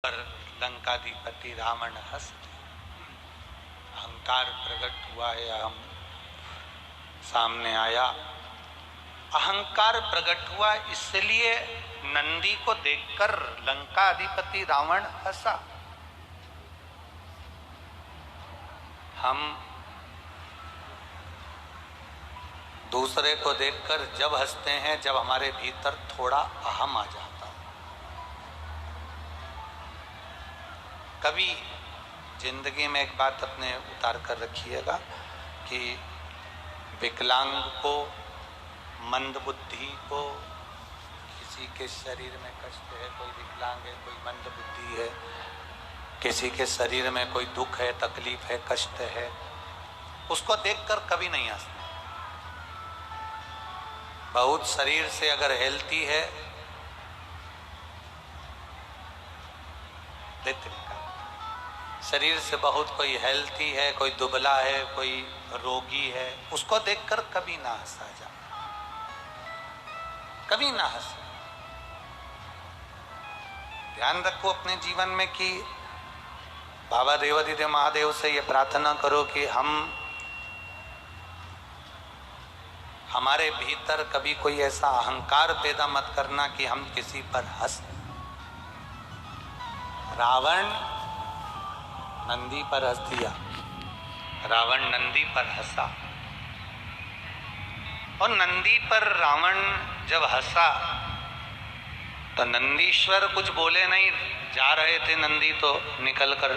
पर लंकाधिपति रावण हंस अहंकार प्रकट हुआ है। हम सामने आया, अहंकार प्रकट हुआ, इसलिए नंदी को देखकर लंका अधिपति रावण हंसा। हम दूसरे को देखकर जब हंसते हैं जब हमारे भीतर थोड़ा अहम आ जाता है। कभी जिंदगी में एक बात अपने उतार कर रखिएगा कि विकलांग को, मंदबुद्धि को, किसी के शरीर में कष्ट है, कोई विकलांग है, कोई मंदबुद्धि है, किसी के शरीर में कोई दुख है, तकलीफ है, कष्ट है, उसको देखकर कभी नहीं हंसना। बहुत शरीर से अगर हेल्थी है, शरीर से बहुत कोई हेल्थी है, कोई दुबला है, कोई रोगी है, उसको देखकर कभी ना हंसा जा, कभी ना हंसे। ध्यान रखो अपने जीवन में कि बाबा देवादिदेव महादेव से ये प्रार्थना करो कि हमारे भीतर कभी कोई ऐसा अहंकार पैदा मत करना कि हम किसी पर हंस। रावण नंदी पर हंस दिया, रावण नंदी पर हंसा, और नंदी पर रावण जब हंसा तो नंदीश्वर कुछ बोले नहीं, जा रहे थे नंदी तो निकल कर।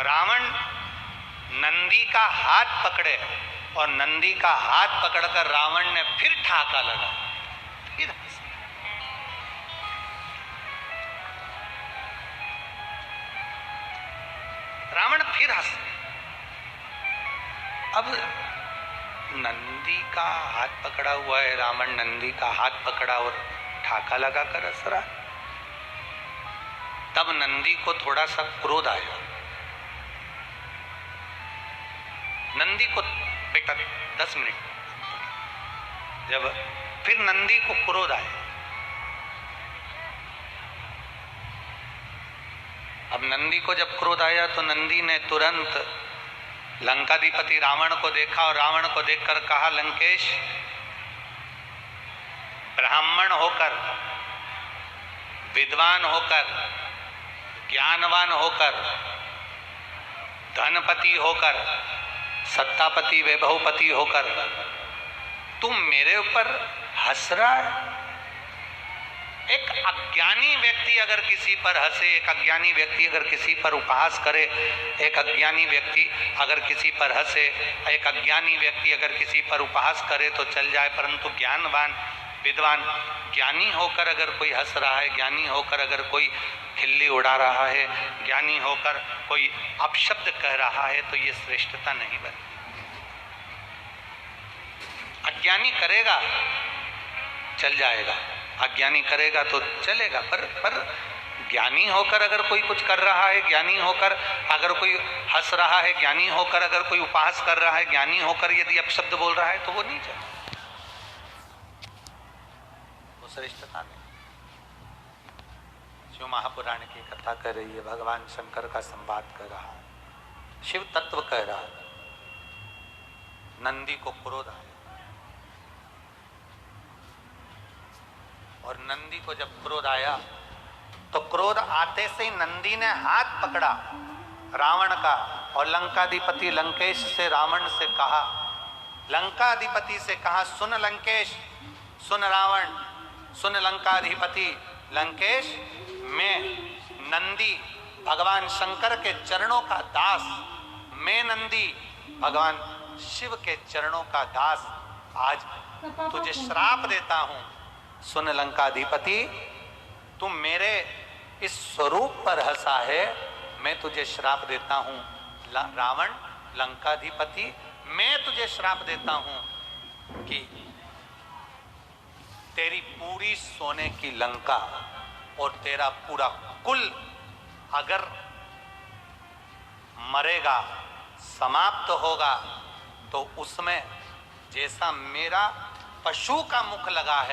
रावण नंदी का हाथ पकड़े और नंदी का हाथ पकड़कर रावण ने फिर ठाका लगा, फिर रावण फिर हंस। अब नंदी का हाथ पकड़ा हुआ है, रावण नंदी का हाथ पकड़ा और ठाका लगा कर हंस रहा। तब नंदी को थोड़ा सा क्रोध आया। नंदी को बेटा 10 मिनट, जब फिर नंदी को क्रोध आया। अब नंदी को जब क्रोध आया तो नंदी ने तुरंत लंकाधिपति रावण को देखा और रावण को देखकर कहा, लंकेश, ब्राह्मण होकर, विद्वान होकर, ज्ञानवान होकर, धनपति होकर, सत्तापति वैभवपति होकर तुम मेरे ऊपर हंस रहा है। एक अज्ञानी व्यक्ति अगर किसी पर हंसे, एक अज्ञानी व्यक्ति अगर किसी पर उपहास करे, एक अज्ञानी व्यक्ति अगर किसी पर हंसे, एक अज्ञानी व्यक्ति अगर किसी पर उपहास करे तो चल जाए, परंतु ज्ञानवान, विद्वान, ज्ञानी होकर अगर कोई हंस रहा है, ज्ञानी होकर अगर कोई खिल्ली उड़ा रहा है, ज्ञानी होकर कोई अपशब्द कह रहा है, तो ये श्रेष्ठता नहीं बनती। अज्ञानी करेगा चल जाएगा, अज्ञानी करेगा तो चलेगा, पर ज्ञानी होकर अगर कोई कुछ कर रहा है, ज्ञानी होकर अगर कोई हंस रहा है, ज्ञानी होकर अगर कोई उपहास कर रहा है, ज्ञानी होकर यदि अपशब्द बोल रहा है तो वो नहीं चलेगा, वो श्रेष्ठता नहीं। शिव महापुराण की कथा कर रही है, भगवान शंकर का संवाद कर रहा है, शिव तत्व कह रहा है। नंदी को क्रोध आया और नंदी को जब क्रोध आया तो क्रोध आते से ही नंदी ने हाथ पकड़ा रावण का और लंकाधिपति लंकेश से रावण से कहा, लंकाधिपति से कहा, सुन लंकेश, सुन रावण, सुन लंकाधिपति लंकेश, मैं नंदी भगवान शंकर के चरणों का दास, मैं नंदी भगवान शिव के चरणों का दास आज तुझे श्राप देता हूं। सुन लंकाधिपति, तुम मेरे इस स्वरूप पर हंसा है, मैं तुझे श्राप देता हूं। रावण, लंकाधिपति, मैं तुझे श्राप देता हूं कि तेरी पूरी सोने की लंका और तेरा पूरा कुल अगर मरेगा, समाप्त होगा, तो उसमें जैसा मेरा पशु का मुख लगा है